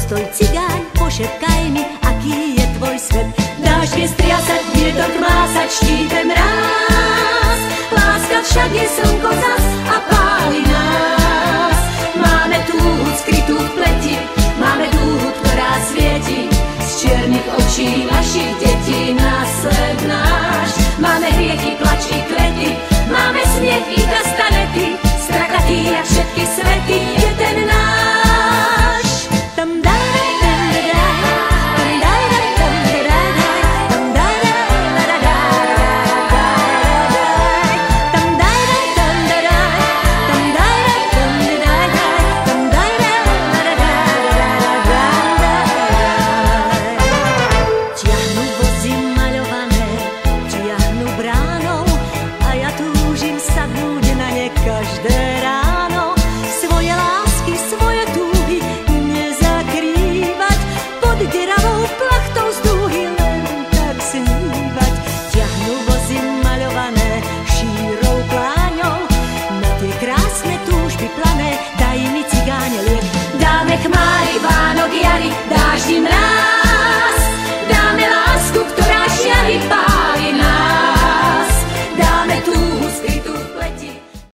Postoj cigáň, pošepkaj mi, aký je tvoj svet. Dáš vie striasať, vietor kmásať, štípe mráz. Láska však je slnko zas a páli nás. Máme túhu skrytú v pleti, máme dúhu, ktorá svieti. Z čiernych očí našich detí násled náš. Máme hriechy, plač i klety, máme smiech i kastanety. Strakatý jak všetky svety je ten náš. Tam daj, tam daj, tam daj, tam daj, tam daj, tam daj, tam daj, tam daj, ťahnu vozy maľované, ťahnu bránou a ja túžim sadnúť na ne každé ráno.